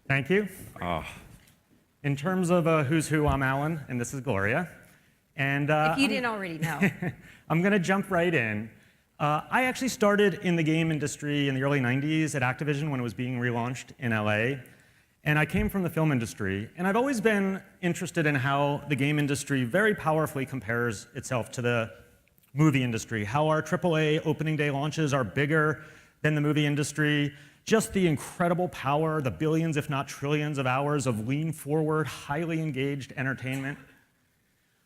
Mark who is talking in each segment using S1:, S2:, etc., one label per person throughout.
S1: Thank you. In terms of who's who, I'm Alan, and this is Gloria. And
S2: if you didn't already know.
S1: I'm going to jump right in. I actually started in the game industry in the early 90s at Activision when it was being relaunched in LA. And I came from the film industry. And I've always been interested in how the game industry very powerfully compares itself to the movie industry, how our AAA opening day launches are bigger than the movie industry, just the incredible power, the billions, if not trillions of hours of lean-forward, highly engaged entertainment.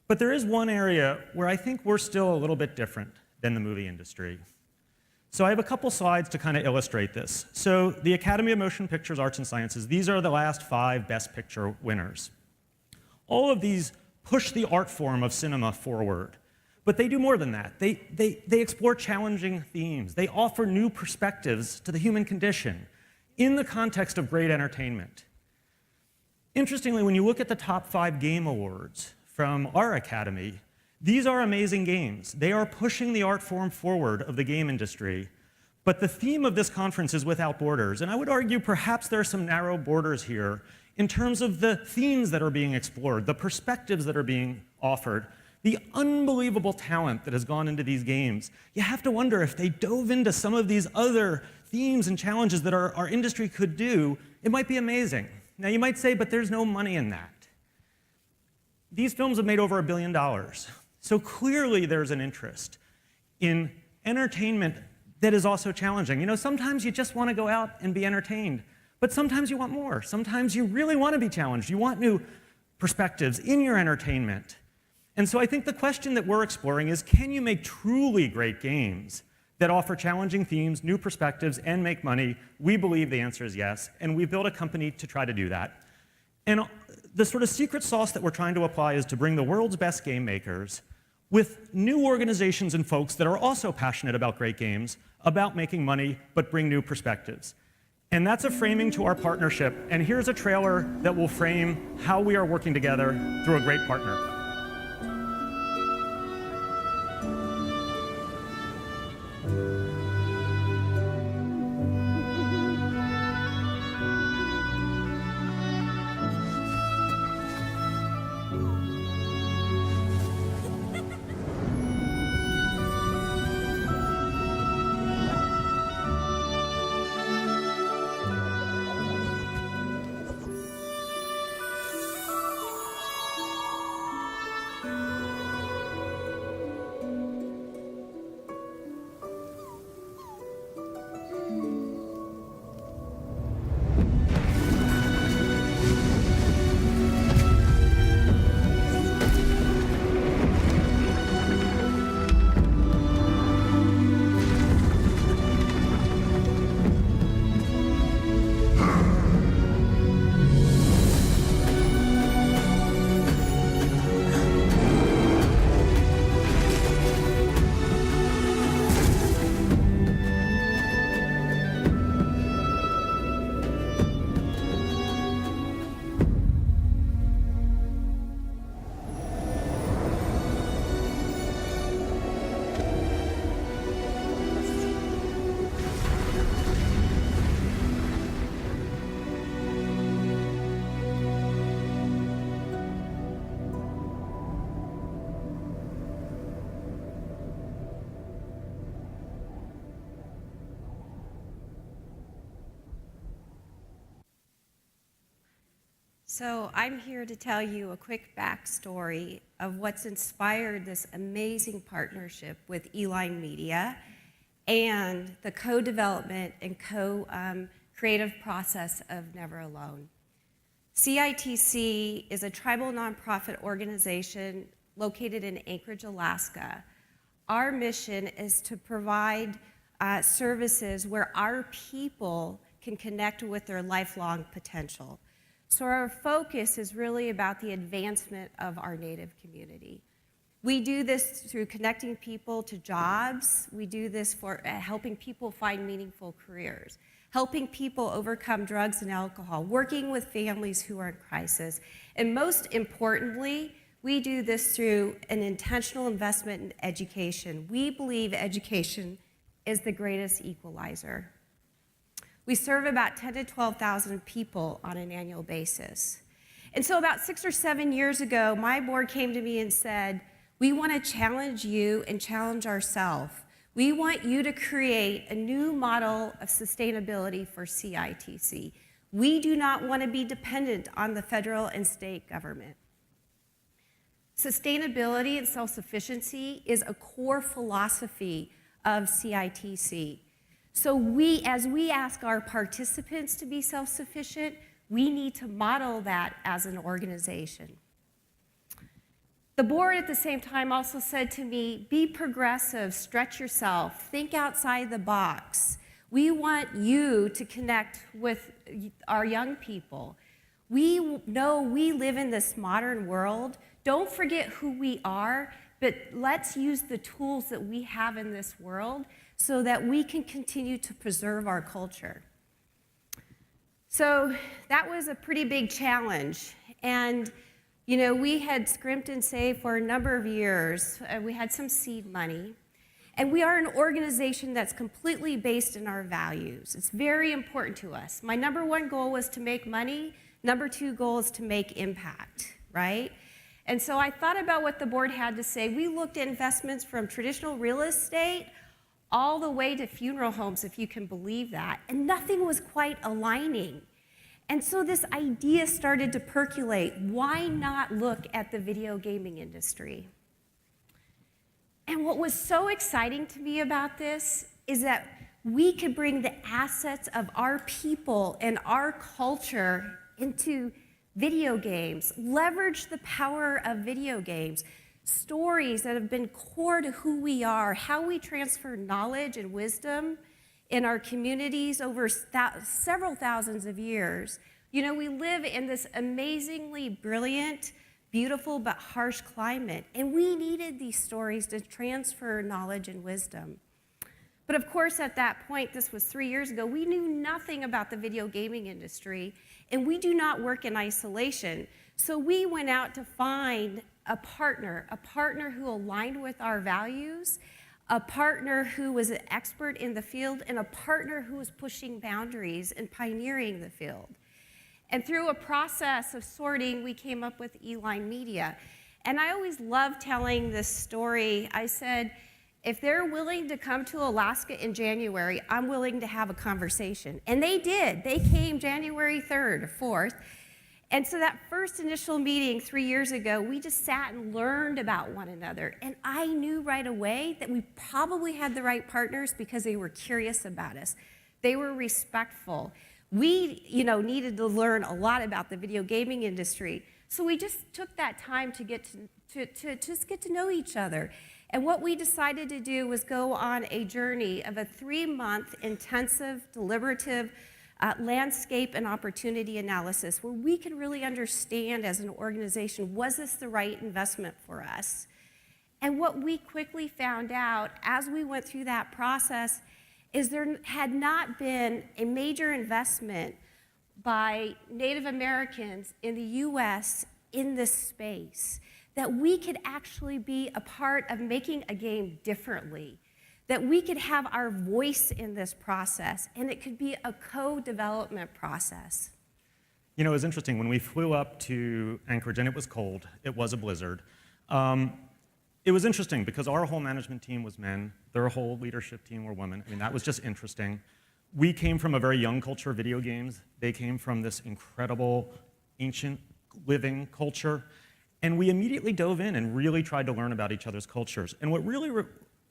S1: But there is one area where I think we're still a little bit different than the movie industry. So I have a couple slides to kind of illustrate this. So the Academy of Motion Pictures Arts and Sciences, these are the last 5 Best Picture winners. All of these push the art form of cinema forward. But they do more than that. They explore challenging themes. They offer new perspectives to the human condition in the context of great entertainment. Interestingly, when you look at the top 5 game awards from our academy, these are amazing games. They are pushing the art form forward of the game industry. But the theme of this conference is without borders. And I would argue perhaps there are some narrow borders here in terms of the themes that are being explored, the perspectives that are being offered, the unbelievable talent that has gone into these games. You have to wonder if they dove into some of these other themes and challenges that our industry could do, it might be amazing. Now you might say, but there's no money in that. These films have made over $1 billion. So clearly there's an interest in entertainment that is also challenging. You know, sometimes you just want to go out and be entertained, but sometimes you want more. Sometimes you really want to be challenged. You want new perspectives in your entertainment. And so I think the question that we're exploring is, can you make truly great games that offer challenging themes, new perspectives, and make money? We believe the answer is yes, and we've built a company to try to do that. And the sort of secret sauce that we're trying to apply is to bring the world's best game makers with new organizations and folks that are also passionate about great games, about making money, but bring new perspectives. And that's a framing to our partnership. And here's a trailer that will frame how we are working together through a great partner.
S2: So I'm here to tell you a quick backstory of what's inspired this amazing partnership with Eline Media and the co-development and co-creative process of Never Alone. CITC is a tribal nonprofit organization located in Anchorage, Alaska. Our mission is to provide services where our people can connect with their lifelong potential. So our focus is really about the advancement of our Native community. We do this through connecting people to jobs. We do this for helping people find meaningful careers, helping people overcome drugs and alcohol, working with families who are in crisis. And most importantly, we do this through an intentional investment in education. We believe education is the greatest equalizer. We serve about 10 to 12,000 people on an annual basis. And so about 6 or 7 years ago, my board came to me and said, we want to challenge you and challenge ourselves. We want you to create a new model of sustainability for CITC. We do not want to be dependent on the federal and state government. Sustainability and self-sufficiency is a core philosophy of CITC. So as we ask our participants to be self-sufficient, we need to model that as an organization. The board at the same time also said to me, be progressive, stretch yourself, think outside the box. We want you to connect with our young people. We know we live in this modern world. Don't forget who we are, but let's use the tools that we have in this world so that we can continue to preserve our culture. So that was a pretty big challenge. And you know, we had scrimped and saved for a number of years. We had some seed money. And we are an organization that's completely based in our values. It's very important to us. My number one goal was to make money. Number two goal is to make impact, right? And so I thought about what the board had to say. We looked at investments from traditional real estate all the way to funeral homes, if you can believe that. And nothing was quite aligning. And so this idea started to percolate. Why not look at the video gaming industry? And what was so exciting to me about this is that we could bring the assets of our people and our culture into video games, leverage the power of video games, stories that have been core to who we are, how we transfer knowledge and wisdom in our communities over several thousands of years. You know, we live in this amazingly brilliant, beautiful, but harsh climate, and we needed these stories to transfer knowledge and wisdom. But of course, at that point, this was 3 years ago, we knew nothing about the video gaming industry, and we do not work in isolation. So we went out to find a partner who aligned with our values, a partner who was an expert in the field, and a partner who was pushing boundaries and pioneering the field. And through a process of sorting, we came up with Eline Media. And I always love telling this story. I said, if they're willing to come to Alaska in January, I'm willing to have a conversation. And they did. They came January 3rd or 4th. And so that first initial meeting 3 years ago, we just sat and learned about one another. And I knew right away that we probably had the right partners because they were curious about us. They were respectful. We, needed to learn a lot about the video gaming industry. So we just took that time to get to know each other. And what we decided to do was go on a journey of a 3-month intensive, deliberative landscape and opportunity analysis where we could really understand as an organization, was this the right investment for us? And what we quickly found out as we went through that process is there had not been a major investment by Native Americans in the US in this space, that we could actually be a part of making a game differently, that we could have our voice in this process, and it could be a co-development process.
S1: You know, it was interesting. When we flew up to Anchorage, and it was cold, it was a blizzard, it was interesting because our whole management team was men, their whole leadership team were women. I mean, that was just interesting. We came from a very young culture of video games. They came from this incredible, ancient, living culture. And we immediately dove in and really tried to learn about each other's cultures. And what really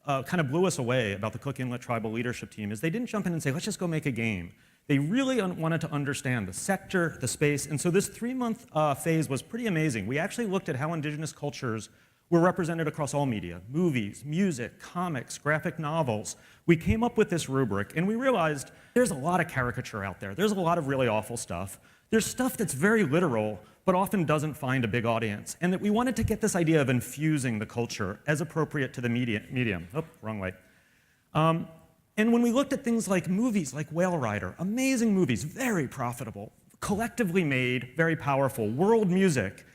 S1: kind of blew us away about the Cook Inlet Tribal leadership team is they didn't jump in and say, let's just go make a game. They really wanted to understand the sector, the space, and so this 3-month phase was pretty amazing. We actually looked at how indigenous cultures were represented across all media, movies, music, comics, graphic novels. We came up with this rubric, and we realized there's a lot of caricature out there. There's a lot of really awful stuff. There's stuff that's very literal, but often doesn't find a big audience, and that we wanted to get this idea of infusing the culture as appropriate to the medium. Oh, wrong way. And when we looked at things like movies like Whale Rider, amazing movies, very profitable, collectively made, very powerful, world music,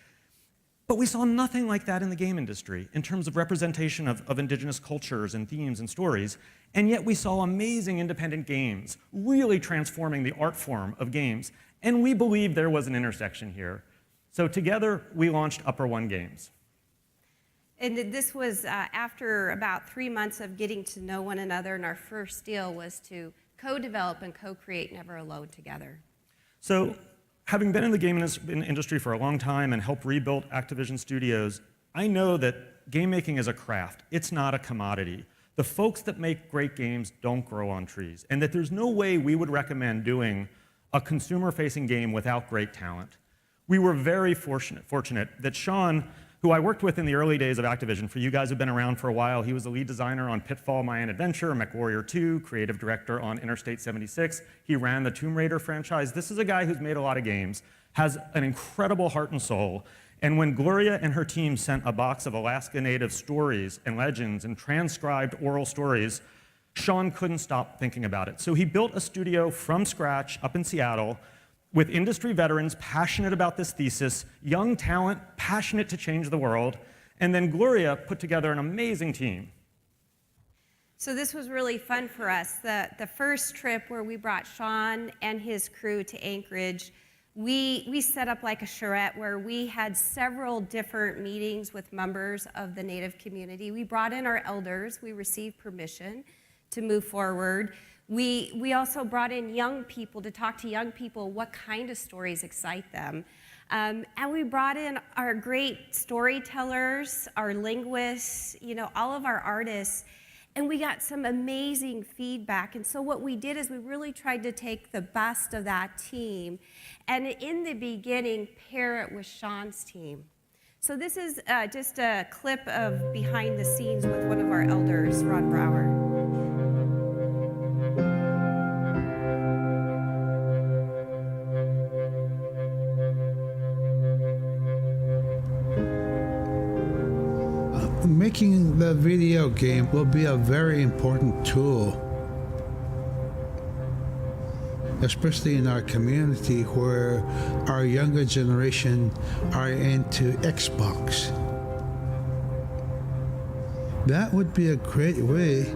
S1: But we saw nothing like that in the game industry in terms of representation of indigenous cultures and themes and stories. And yet we saw amazing independent games really transforming the art form of games. And we believed there was an intersection here. So together, we launched Upper One Games.
S2: And this was after about 3 months of getting to know one another, and our first deal was to co-develop and co-create Never Alone together.
S1: So, having been in the game industry for a long time and helped rebuild Activision Studios, I know that game making is a craft. It's not a commodity. The folks that make great games don't grow on trees, and that there's no way we would recommend doing a consumer-facing game without great talent. We were very fortunate that Sean, who I worked with in the early days of Activision, for you guys who've been around for a while, he was the lead designer on Pitfall, My Own Adventure, MechWarrior 2, creative director on Interstate 76. He ran the Tomb Raider franchise. This is a guy who's made a lot of games, has an incredible heart and soul, and when Gloria and her team sent a box of Alaska Native stories and legends and transcribed oral stories, Sean couldn't stop thinking about it. So he built a studio from scratch up in Seattle with industry veterans passionate about this thesis, young talent passionate to change the world, and then Gloria put together an amazing team.
S2: So this was really fun for us. The first trip where we brought Sean and his crew to Anchorage, we set up like a charrette where we had several different meetings with members of the Native community. We brought in our elders. We received permission to move forward. We also brought in young people to talk to young people what kind of stories excite them. And we brought in our great storytellers, our linguists, all of our artists, and we got some amazing feedback. And so what we did is we really tried to take the best of that team and in the beginning pair it with Sean's team. So this is just a clip of behind the scenes with one of our elders, Ron Brower.
S3: Making the video game will be a very important tool, especially in our community where our younger generation are into Xbox. That would be a great way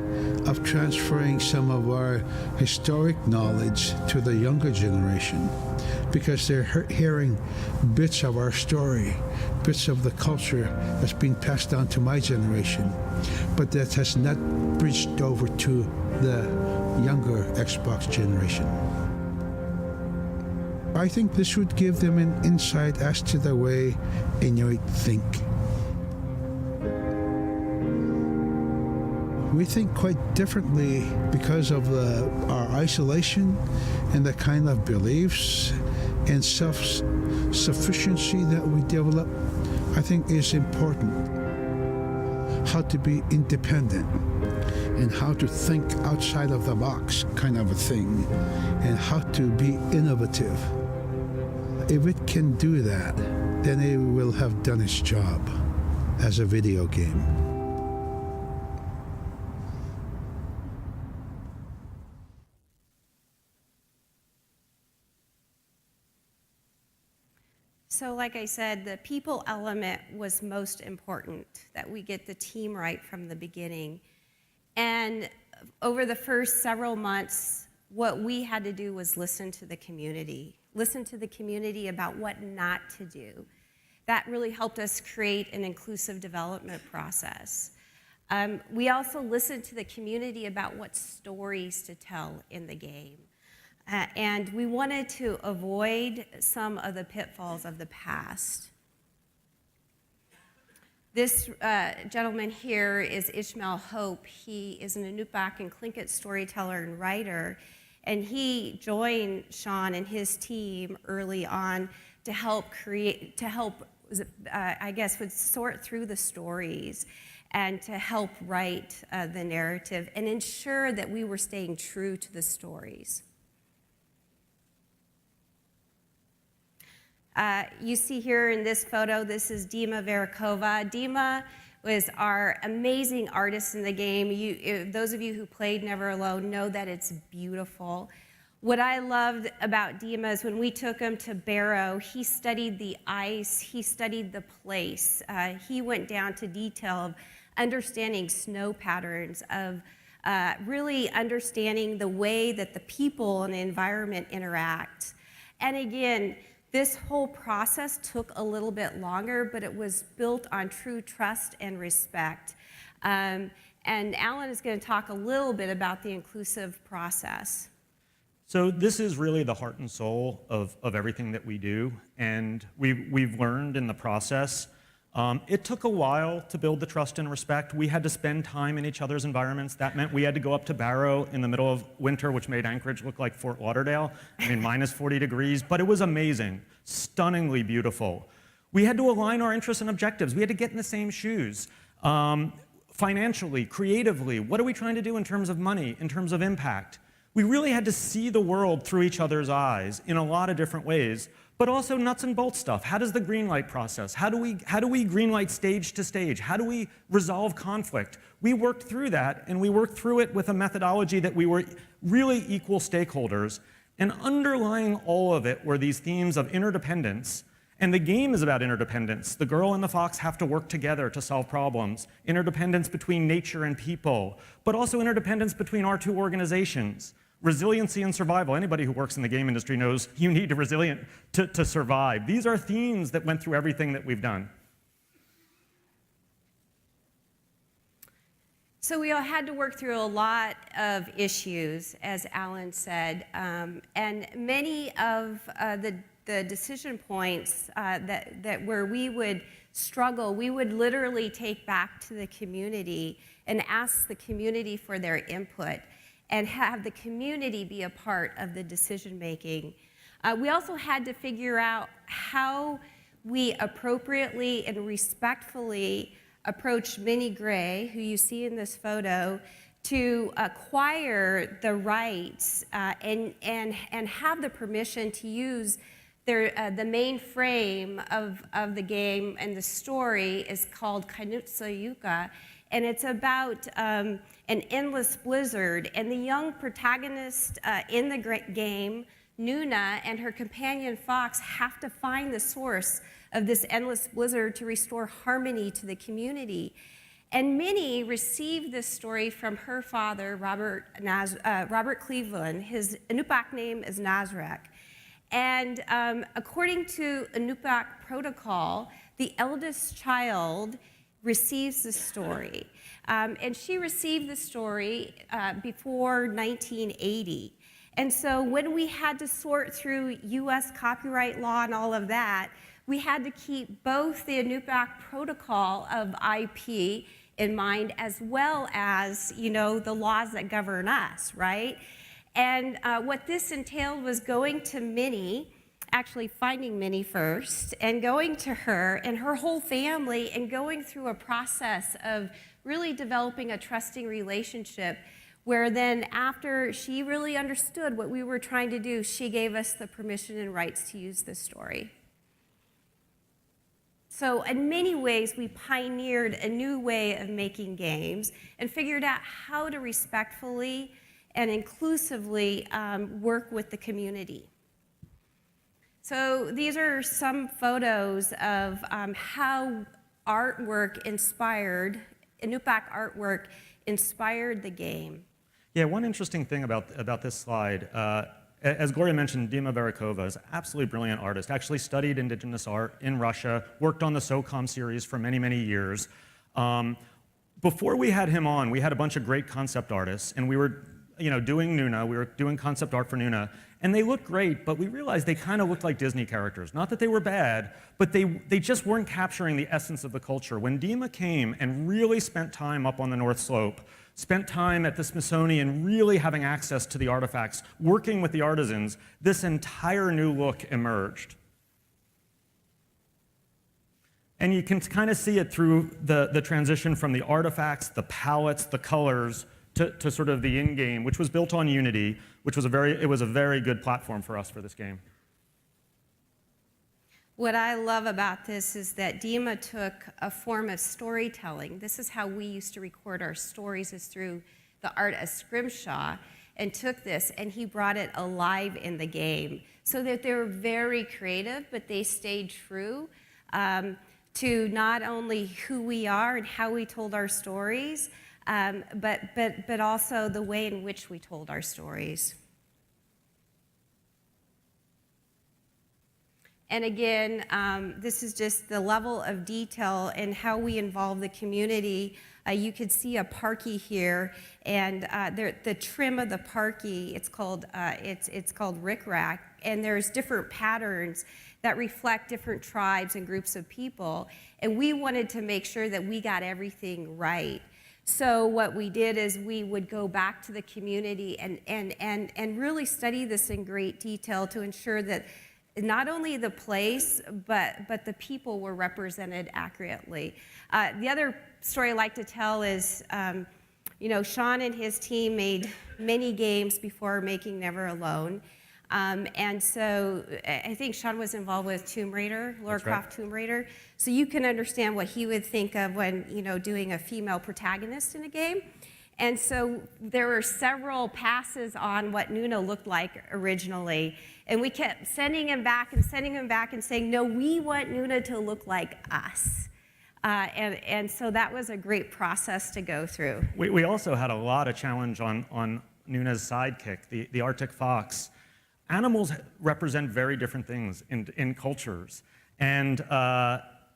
S3: of transferring some of our historic knowledge to the younger generation, because they're hearing bits of our story, bits of the culture that's been passed down to my generation, but that has not bridged over to the younger Xbox generation. I think this would give them an insight as to the way Inuit think. We think quite differently because of our isolation and the kind of beliefs and self-sufficiency that we develop, I think is important. How to be independent and how to think outside of the box kind of a thing, and how to be innovative. If it can do that, then it will have done its job as a video game.
S2: So like I said, the people element was most important, that we get the team right from the beginning. And over the first several months, what we had to do was listen to the community about what not to do. That really helped us create an inclusive development process. We also listened to the community about what stories to tell in the game. And we wanted to avoid some of the pitfalls of the past. This gentleman here is Ishmael Hope. He is an Inupiaq and Tlingit storyteller and writer, and he joined Sean and his team early on to help sort through the stories and to help write the narrative and ensure that we were staying true to the stories. You see here in this photo, this is Dima Verakova. Dima was our amazing artist in the game. Those of you who played Never Alone know that it's beautiful. What I loved about Dima is when we took him to Barrow, he studied the ice, he studied the place. He went down to detail of understanding snow patterns, of really understanding the way that the people and the environment interact. And again, this whole process took a little bit longer, but it was built on true trust and respect. And Alan is going to talk a little bit about the inclusive process.
S1: So this is really the heart and soul of everything that we do, and we've learned in the process. It took a while to build the trust and respect. We had to spend time in each other's environments. That meant we had to go up to Barrow in the middle of winter, which made Anchorage look like Fort Lauderdale. I mean, minus 40 degrees, but it was amazing, stunningly beautiful. We had to align our interests and objectives. We had to get in the same shoes. Financially, creatively, what are we trying to do in terms of money, in terms of impact? We really had to see the world through each other's eyes in a lot of different ways, but also nuts and bolts stuff. How does the green light process? How do we green light stage to stage? How do we resolve conflict? We worked through that, and we worked through it with a methodology that we were really equal stakeholders, and underlying all of it were these themes of interdependence. And the game is about interdependence. The girl and the fox have to work together to solve problems. Interdependence between nature and people, but also interdependence between our two organizations. Resiliency and survival. Anybody who works in the game industry knows you need to be resilient to survive. These are themes that went through everything that we've done.
S2: So we all had to work through a lot of issues, as Alan said, and many of the decision points that where we would struggle, we would literally take back to the community and ask the community for their input and have the community be a part of the decision making. We also had to figure out how we appropriately and respectfully approach Minnie Gray, who you see in this photo, to acquire the rights and have the permission to use the main frame of the game, and the story is called Kanutsu Yuka, and it's about an endless blizzard, and the young protagonist in the game, Nuna, and her companion Fox have to find the source of this endless blizzard to restore harmony to the community. And Minnie received this story from her father, Robert Cleveland. His Inupiaq name is Nazarek. And according to Inupiaq protocol, the eldest child receives the story. And she received the story before 1980. And so when we had to sort through US copyright law and all of that, we had to keep both the Inupiaq protocol of IP in mind, as well as, you know, the laws that govern us, right? And what this entailed was going to Minnie, actually finding Minnie first, and going to her and her whole family and going through a process of really developing a trusting relationship, where then after she really understood what we were trying to do, she gave us the permission and rights to use this story. So in many ways, we pioneered a new way of making games and figured out how to respectfully and inclusively work with the community. So these are some photos of how artwork inspired, Inupiaq artwork inspired the game.
S1: Yeah, one interesting thing about this slide, as Gloria mentioned, Dima Verakova is an absolutely brilliant artist, actually studied indigenous art in Russia, worked on the SOCOM series for many, many years. Before we had him on, we had a bunch of great concept artists, and we were doing Nuna, we were doing concept art for Nuna, and they looked great, but we realized they kind of looked like Disney characters. Not that they were bad, but they just weren't capturing the essence of the culture. When Dima came and really spent time up on the North Slope, spent time at the Smithsonian really having access to the artifacts, working with the artisans, this entire new look emerged. And you can kind of see it through the transition from the artifacts, the palettes, the colors, to sort of the in-game, which was built on Unity, which was a very good platform for us for this game.
S2: What I love about this is that Dima took a form of storytelling. This is how we used to record our stories, is through the art of scrimshaw. and took this and he brought it alive in the game. So that they were very creative, but they stayed true to not only who we are and how we told our stories, but also the way in which we told our stories. And again, this is just the level of detail and how we involve the community. You could see a parkie here, and the trim of the parkie, it's called rickrack, and there's different patterns that reflect different tribes and groups of people, and we wanted to make sure that we got everything right. So what we did is we would go back to the community and really study this in great detail to ensure that not only the place, but the people were represented accurately. The other story I like to tell is, Sean and his team made many games before making Never Alone. And so I think Sean was involved with Tomb Raider, Lara Croft Tomb Raider. So you can understand what he would think of when, doing a female protagonist in a game. And so there were several passes on what Nuna looked like originally. And we kept sending him back and saying, no, we want Nuna to look like us. And so that was a great process to go through.
S1: We also had a lot of challenge on Nuna's sidekick, the Arctic fox. Animals represent very different things in cultures. And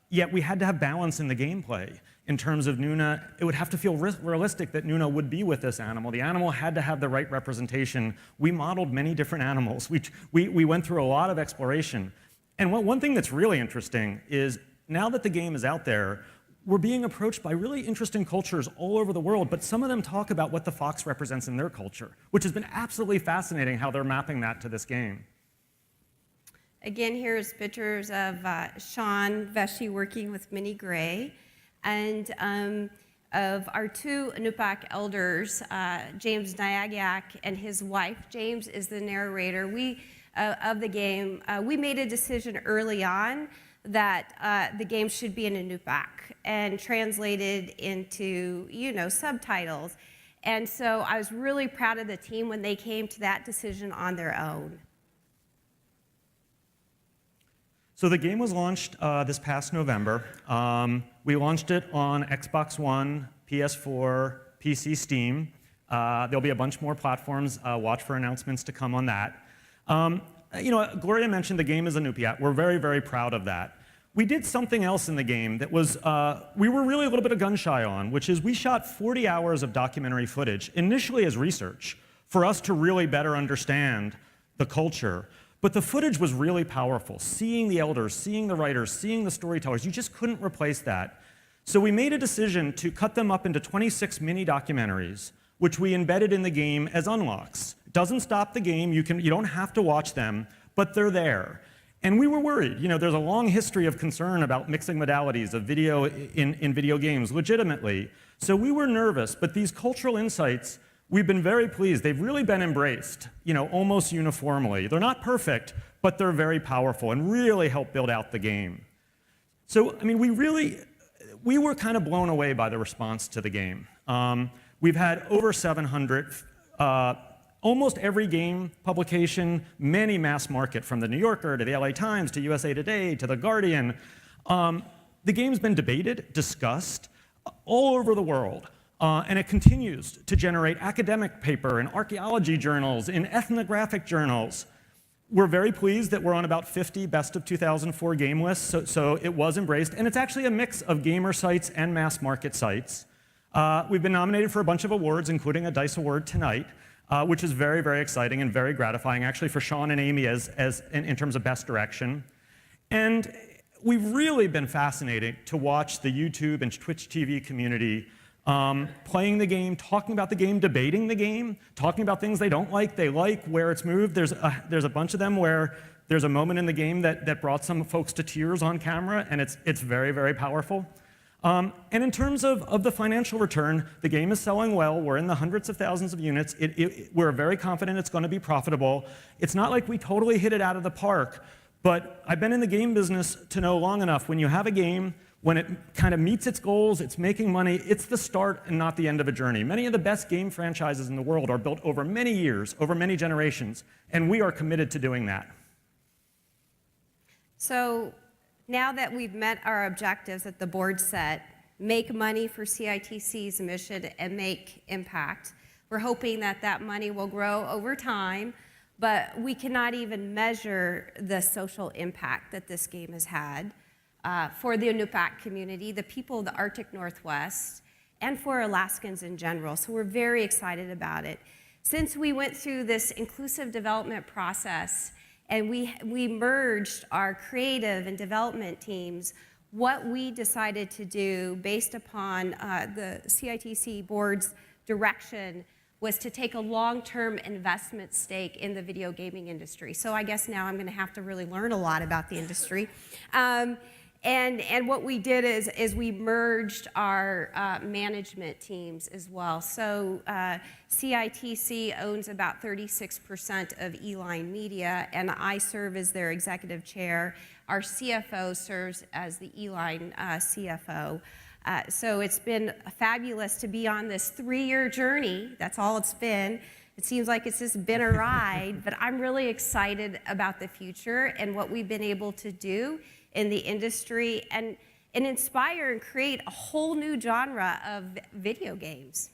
S1: yet we had to have balance in the gameplay. In terms of Nuna, it would have to feel realistic that Nuna would be with this animal. The animal had to have the right representation. We modeled many different animals. We went through a lot of exploration. And one thing that's really interesting is now that the game is out there, we're being approached by really interesting cultures all over the world, but some of them talk about what the fox represents in their culture, which has been absolutely fascinating how they're mapping that to this game.
S2: Again, here's pictures of Sean Vesey working with Minnie Gray, and of our two Inupiaq elders, James Nyagiak and his wife. James is the narrator of the game. We made a decision early on that the game should be in Inupiaq and translated into, subtitles. And so I was really proud of the team when they came to that decision on their own.
S1: So the game was launched this past November. We launched it on Xbox One, PS4, PC, Steam. There'll be a bunch more platforms. Watch for announcements to come on that. Gloria mentioned the game is Inupiaq. We're very, very proud of that. We did something else in the game that was, we were really a little bit of gun shy on, which is we shot 40 hours of documentary footage, initially as research, for us to really better understand the culture. But the footage was really powerful. Seeing the elders, seeing the writers, seeing the storytellers, you just couldn't replace that. So we made a decision to cut them up into 26 mini documentaries, which we embedded in the game as unlocks. It doesn't stop the game, you don't have to watch them, but they're there. And we were worried. There's a long history of concern about mixing modalities of video in video games, legitimately. So we were nervous, but these cultural insights, we've been very pleased. They've really been embraced, almost uniformly. They're not perfect, but they're very powerful and really help build out the game. So, we were kind of blown away by the response to the game. We've had over 700, almost every game publication, many mass market, from the New Yorker to the LA Times to USA Today to the Guardian. The game's been debated, discussed all over the world. And it continues to generate academic paper in archaeology journals, in ethnographic journals. We're very pleased that we're on about 50 Best of 2004 game lists, so it was embraced. And it's actually a mix of gamer sites and mass market sites. We've been nominated for a bunch of awards, including a DICE Award tonight, which is very, very exciting and very gratifying, actually, for Sean and Amy in terms of best direction. And we've really been fascinated to watch the YouTube and Twitch TV community playing the game, talking about the game, debating the game, talking about things they don't like, they like, where it's moved. There's a bunch of them where there's a moment in the game that brought some folks to tears on camera, and it's very, very powerful. And in terms of the financial return, the game is selling well. We're in the hundreds of thousands of units. We're very confident it's going to be profitable. It's not like we totally hit it out of the park, but I've been in the game business to know long enough when you have a game when it kind of meets its goals, it's making money, it's the start and not the end of a journey. Many of the best game franchises in the world are built over many years, over many generations, and we are committed to doing that.
S2: So now that we've met our objectives that the board set, make money for CITC's mission and make impact, we're hoping that that money will grow over time, but we cannot even measure the social impact that this game has had for the Inupiaq community, the people of the Arctic Northwest, and for Alaskans in general. So we're very excited about it. Since we went through this inclusive development process and we merged our creative and development teams, what we decided to do based upon the CITC board's direction was to take a long-term investment stake in the video gaming industry. So I guess now I'm going to have to really learn a lot about the industry. And what we did is we merged our management teams as well. So CITC owns about 36% of Eline Media, and I serve as their executive chair. Our CFO serves as the Eline CFO. So it's been fabulous to be on this 3-year journey. That's all it's been. It seems like it's just been a ride, but I'm really excited about the future and what we've been able to do in the industry and inspire and create a whole new genre of video games.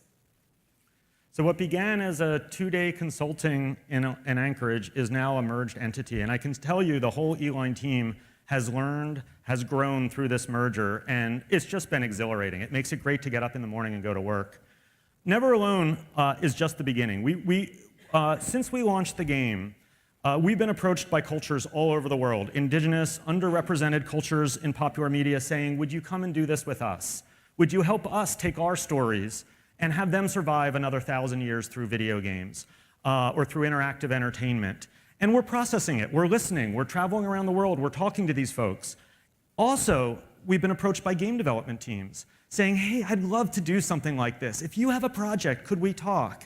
S1: So what began as a 2-day consulting in Anchorage is now a merged entity, and I can tell you the whole Eline team has learned, has grown through this merger, and it's just been exhilarating. It makes it great to get up in the morning and go to work. Never Alone is just the beginning. Since we launched the game, we've been approached by cultures all over the world, indigenous, underrepresented cultures in popular media saying, would you come and do this with us? Would you help us take our stories and have them survive another 1,000 years through video games or through interactive entertainment? And we're processing it, we're listening, we're traveling around the world, we're talking to these folks. Also, we've been approached by game development teams saying, hey, I'd love to do something like this. If you have a project, could we talk?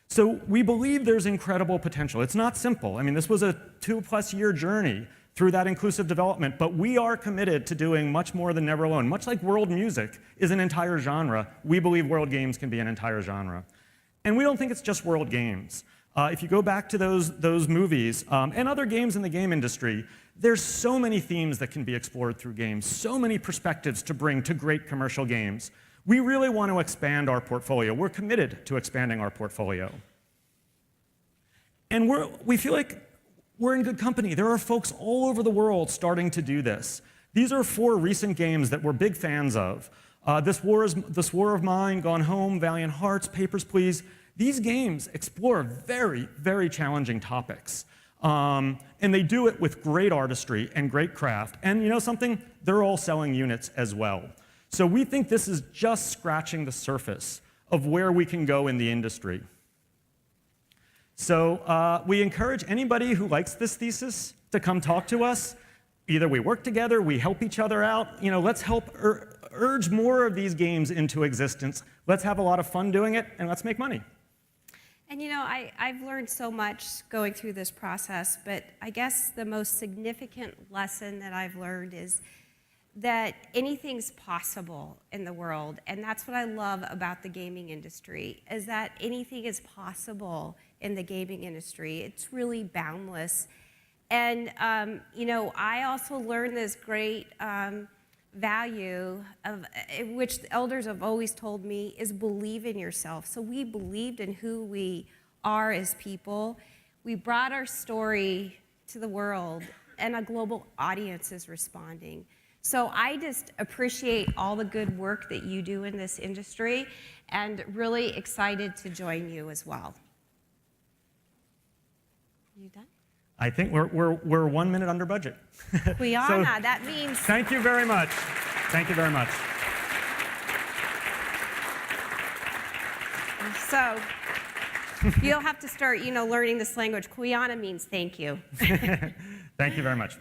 S1: So we believe there's incredible potential. It's not simple. I mean, this was a 2+ year journey through that inclusive development, but we are committed to doing much more than Never Alone. Much like world music is an entire genre, we believe world games can be an entire genre. And we don't think it's just world games. If you go back to those movies and other games in the game industry, there's so many themes that can be explored through games, so many perspectives to bring to great commercial games. We really want to expand our portfolio. We're committed to expanding our portfolio. And we feel like we're in good company. There are folks all over the world starting to do this. These are 4 recent games that we're big fans of. This War of Mine, Gone Home, Valiant Hearts, Papers, Please. These games explore very, very challenging topics. And they do it with great artistry and great craft. And you know something? They're all selling units as well. So we think this is just scratching the surface of where we can go in the industry. So we encourage anybody who likes this thesis to come talk to us. Either we work together, we help each other out. You know, let's help urge more of these games into existence. Let's have a lot of fun doing it, and let's make money.
S2: And you know, I've learned so much going through this process, but I guess the most significant lesson that I've learned is that anything's possible in the world, and that's what I love about the gaming industry, is that anything is possible in the gaming industry. It's really boundless. And you know, I also learned this great value of which the elders have always told me is believe in yourself. So we believed in who we are as people. We brought our story to the world, and a global audience is responding. So I just appreciate all the good work that you do in this industry, and really excited to join you as well. You done?
S1: I think we're 1 minute under budget.
S2: Quiana,
S1: So,
S2: that means.
S1: thank you very much. Thank you very much.
S2: So you'll have to start, you know, learning this language. Quiana means thank you.
S1: Thank you very much.